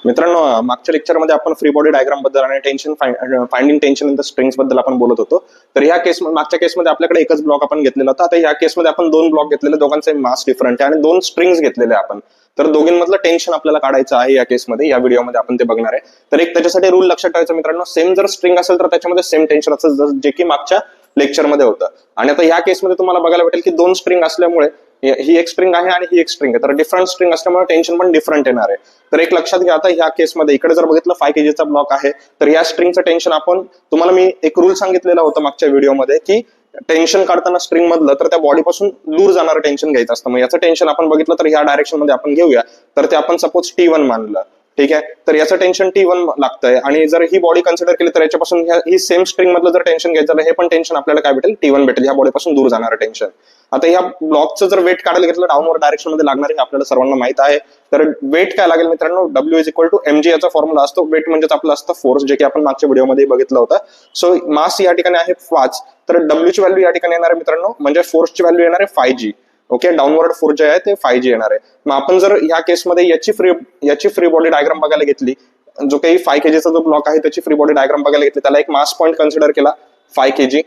मित्रांनो, मागच्या लेक्चरमध्ये आपण फ्री बॉडी डायग्राम बद्दल आणि tension finding tension in the strings बद्दल आपण बोलत होतो. तर ह्या केस मागच्या केसमध्ये आपल्याकडे एकच ब्लॉक आपण घेतलेला होता. आता ह्या केसमध्ये आपण दोन ब्लॉक घेतलेले, दोघांचे मास डिफरंट आहे आणि दोन स्ट्रिंग्स घेतलेले आपण. तर दोघींमधलं टेन्शन आपल्याला काढायचं आहे या केसमध्ये, या व्हिडिओमध्ये आपण ते बघणार आहे. तर एक त्याच्यासाठी रूल लक्षात ठेवायचा मित्रांनो, सेम जर स्ट्रिंग असेल तर त्याच्यामध्ये सेम टेन्शन असेल, जे की मागच्या लेक्चरमध्ये होतं. आणि आता या केसमध्ये तुम्हाला बघायला भेटेल की दोन स्ट्रिंग असल्यामुळे ही एक स्ट्रिंग आहे आणि ही एक स्ट्रिंग आहे, तर डिफरंट स्ट्रिंग असल्यामुळे टेन्शन पण डिफरंट येणार आहे. तर एक लक्षात घ्या, आता ह्या केसमध्ये इकडे जर बघितलं 5 kg चा ब्लॉक आहे, तर या स्ट्रिंगचं टेन्शन आपण, तुम्हाला मी एक रूल सांगितलेला होता मागच्या व्हिडिओमध्ये की टेन्शन काढताना स्ट्रिंग मधलं तर त्या बॉडीपासून दूर जाणारं टेन्शन घ्यायचं असतं. मग याचं टेन्शन आपण बघितलं तर ह्या डायरेक्शन मध्ये आपण घेऊया, तर ते आपण सपोज T1 मानलं, ठीक आहे. तर याचं टेन्शन T1 लागतंय आणि जर ही बॉडी कन्सिडर केली तर याच्यापासून ही सेम स्ट्रिंग मधलं जर टेन्शन घ्यायचं तर हे पण टेन्शन आपल्याला काय भेटेल, T1 भेटेल, ह्या बॉडीपासून दूर जाणारं टेन्शन. आता ह्या ब्लॉकचं जर वेट काढायला घेतलं डाऊनवर्ड डायरेक्शन मध्ये लागणार आहे, आपल्याला सर्वांना माहित आहे. तर वेट काय लागेल मित्रांनो, W = mg याचा फॉर्म्युला असतो. वेट म्हणजेच आपलं असतं फोर्स, जे की आपण मागच्या व्हिडिओमध्ये बघितलं होतं. सो मास या ठिकाणी आहे 5, तर W ची व्हॅल्यू या ठिकाणी येणार आहे मित्रांनो, म्हणजे फोर्सची व्हॅल्यू येणार आहे 5g. ओके, डाऊनवर्ड फोर्स जे आहे ते 5g येणार आहे. मग आपण जर ह्या केसमध्ये याची फ्री बॉडी डायग्राम बघायला घेतली, जो काही 5 kg चा जो ब्लॉक आहे त्याची फ्री बॉडी डायग्राम बघायला घेतली, त्याला एक मास पॉईंट कन्सिडर केला 5 kg.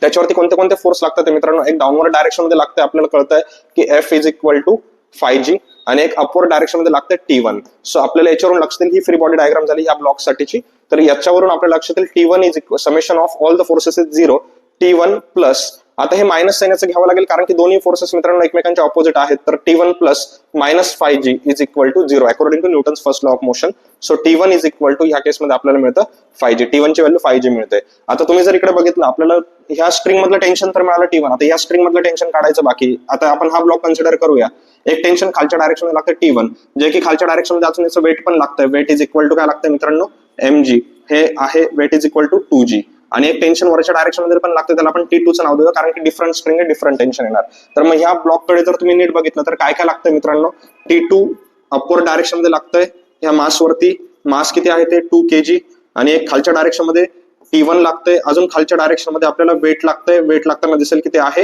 त्याच्यावरती कोणते कोणते फोर्स लागतात मित्रांनो, एक डाऊनवर्ड डायरेक्शन मध्ये लागतंय, आपल्याला कळतंय की F = 5g, आणि एक अपवर्ड डायरेक्शन मध्ये लागतंय T1. सो आपल्याला याच्यावरून लक्षात येईल ही फ्री बॉडी डायग्राम झाली या ब्लॉक साठीची. तर याच्यावरून आपल्याला लक्षात येईल T1 summation of all the forces is 0, T1 plus, आता हे मायनस साइनचं घ्यावं लागेल कारण की दोन्ही फोर्सेस मित्रांनो एकमेकांच्या ऑपोजिट आहेत. तर T1 plus -5g = 0 according to Newton's first law of motion. So T1 = ह्या केसमध्ये आपल्याला मिळतं 5g. T1 ची व्हॅल्यू 5g मिळते. आता तुम्ही जर इकडे बघितलं, आपल्याला ह्या स्ट्रिंग मधलं टेन्शन तर मिळालं T1. आता या स्ट्रिंग मधलं टेन्शन काढायचं बाकी. आता आपण हा ब्लॉक कन्सिडर करूया. एक टेन्शन खालच्या डायरेक्शन मध्ये लागतं T1, जे की खालच्या डायरेक्शन मध्ये अजून याचं वेट पण लागतंय. वेट = काय लागतंय मित्रांनो, mg. हे आहे वेट = 2g. आणि एक टेन्शन वरच्या डायरेक्शन मध्ये पण लागतं, त्याला आपण T2 चं नाव देऊया कारण की डिफरंट स्ट्रिंग आहे, डिफरंट टेन्शन येणार. तर मग ह्या ब्लॉक कडे जर तुम्ही नीट बघितलं तर काय काय लागतंय मित्रांनो, T2 अपवर्ड डायरेक्शन मध्ये लागतंय. ह्या मास वरती मास किती आहे ते 2 kg, आणि एक खालच्या डायरेक्शन मध्ये T1 लागतंय. अजून खालच्या डायरेक्शन मध्ये आपल्याला वेट लागतंय. वेट लागताना दिसेल किती आहे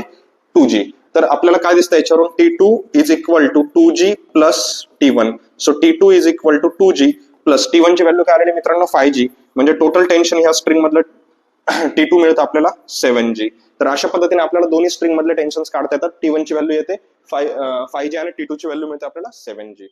2g. तर आपल्याला काय दिसतंय याच्यावरून, T2 = 2g plus T1. So T2 = 2g plus T1 ची व्हॅल्यू काय आलेली मित्रांनो 5g, म्हणजे टोटल टेन्शन ह्या स्ट्रिंग मधलं T2 मिळतं आपल्याला 7g. तर अशा पद्धतीने आपल्याला दोन्ही स्ट्रिंग मधले टेन्शन काढता येतात. T1 ची व्हॅल्यू येते 5g आणि T2 ची व्हॅल्यू मिळते आपल्याला 7g.